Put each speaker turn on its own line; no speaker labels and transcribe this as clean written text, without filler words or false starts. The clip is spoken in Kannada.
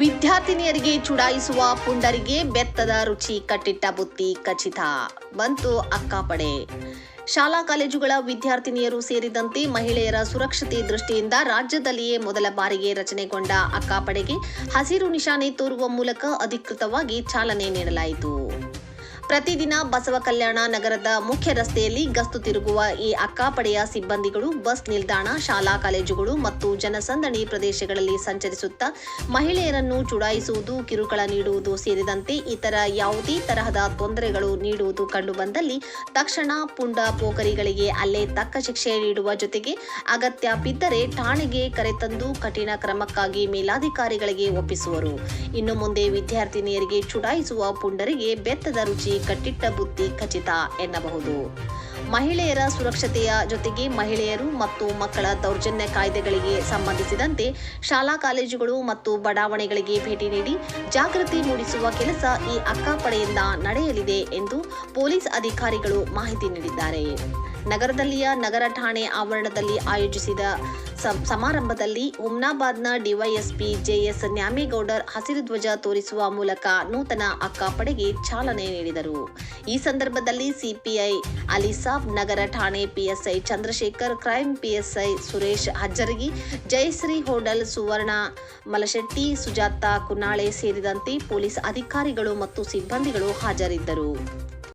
ವಿದ್ಯಾರ್ಥಿನಿಯರಿಗೆ ಚುಡಾಯಿಸುವ ಪುಂಡರಿಗೆ ಬೆತ್ತದ ರುಚಿ ಕಟ್ಟಿಟ್ಟ ಬುತ್ತಿ ಖಚಿತ ಬಂತು ಅಕ್ಕಾಪಡೆ. ಶಾಲಾ ಕಾಲೇಜುಗಳ ವಿದ್ಯಾರ್ಥಿನಿಯರು ಸೇರಿದಂತೆ ಮಹಿಳೆಯರ ಸುರಕ್ಷತೆ ದೃಷ್ಟಿಯಿಂದ ರಾಜ್ಯದಲ್ಲಿಯೇ ಮೊದಲ ಬಾರಿಗೆ ರಚನೆಗೊಂಡ ಅಕ್ಕಾಪಡೆಗೆ ಹಸಿರು ನಿಶಾನೆ ತೋರುವ ಮೂಲಕ ಅಧಿಕೃತವಾಗಿ ಚಾಲನೆ ನೀಡಲಾಯಿತು. ಪ್ರತಿದಿನ ಬಸವ ಕಲ್ಯಾಣ ನಗರದ ಮುಖ್ಯ ರಸ್ತೆಯಲ್ಲಿ ಗಸ್ತು ತಿರುಗುವ ಈ ಅಕ್ಕಾಪಡೆಯ ಸಿಬ್ಬಂದಿಗಳು ಬಸ್ ನಿಲ್ದಾಣ, ಶಾಲಾ ಕಾಲೇಜುಗಳು ಮತ್ತು ಜನಸಂದಣಿ ಪ್ರದೇಶಗಳಲ್ಲಿ ಸಂಚರಿಸುತ್ತಾ ಮಹಿಳೆಯರನ್ನು ಚುಡಾಯಿಸುವುದು, ಕಿರುಕುಳ ನೀಡುವುದು ಸೇರಿದಂತೆ ಇತರ ಯಾವುದೇ ತರಹದ ತೊಂದರೆಗಳು ನೀಡುವುದು ಕಂಡುಬಂದಲ್ಲಿ ತಕ್ಷಣ ಪುಂಡ ಪೋಖರಿಗಳಿಗೆ ಅಲ್ಲೇ ತಕ್ಕ ಶಿಕ್ಷೆ ನೀಡುವ ಜೊತೆಗೆ ಅಗತ್ಯ ಬಿದ್ದರೆ ಠಾಣೆಗೆ ಕರೆತಂದು ಕಠಿಣ ಕ್ರಮಕ್ಕಾಗಿ ಮೇಲಾಧಿಕಾರಿಗಳಿಗೆ ಒಪ್ಪಿಸುವರು. ಇನ್ನು ಮುಂದೆ ವಿದ್ಯಾರ್ಥಿನಿಯರಿಗೆ ಚುಡಾಯಿಸುವ ಪುಂಡರಿಗೆ ಬೆತ್ತದ ರುಚಿ ಕಟ್ಟಿಟ್ಟ ಬುತ್ತಿ ಖಚಿತ ಎನ್ನಬಹುದು. ಮಹಿಳೆಯರ ಸುರಕ್ಷತೆಯ ಜೊತೆಗೆ ಮಹಿಳೆಯರು ಮತ್ತು ಮಕ್ಕಳ ದೌರ್ಜನ್ಯ ಕಾಯ್ದೆಗಳಿಗೆ ಸಂಬಂಧಿಸಿದಂತೆ ಶಾಲಾ ಕಾಲೇಜುಗಳು ಮತ್ತು ಬಡಾವಣೆಗಳಿಗೆ ಭೇಟಿ ನೀಡಿ ಜಾಗೃತಿ ಮೂಡಿಸುವ ಕೆಲಸ ಈ ಅಕ್ಕಾಪಡೆಯಿಂದ ನಡೆಯಲಿದೆ ಎಂದು ಪೊಲೀಸ್ ಅಧಿಕಾರಿಗಳು ಮಾಹಿತಿ ನೀಡಿದ್ದಾರೆ. ನಗರದಲ್ಲಿಯ ನಗರ ಠಾಣೆ ಆವರಣದಲ್ಲಿ ಆಯೋಜಿಸಿದ ಸಮಾರಂಭದಲ್ಲಿ ಹುಮ್ನಾಬಾದ್ನ ಡಿವೈಎಸ್ಪಿ ಜೆಎಸ್ ನ್ಯಾಮೇಗೌಡರ್ ಹಸಿರು ಧ್ವಜ ತೋರಿಸುವ ಮೂಲಕ ನೂತನ ಅಕ್ಕಾಪಡೆಗೆ ಚಾಲನೆ ನೀಡಿದರು. ಈ ಸಂದರ್ಭದಲ್ಲಿ ಸಿಪಿಐ ಅಲಿಸಾಬ್, ನಗರ ಠಾಣೆ PSI Chandrashekar, crime PSI Suresh Hajjaragi, Jayashree Hodal, Suvarna Malashetti, Sujata Kunnale ಸೇರಿದಂತೆ ಪೊಲೀಸ್ ಅಧಿಕಾರಿಗಳು ಮತ್ತು ಸಿಬ್ಬಂದಿಗಳು ಹಾಜರಿದ್ದರು.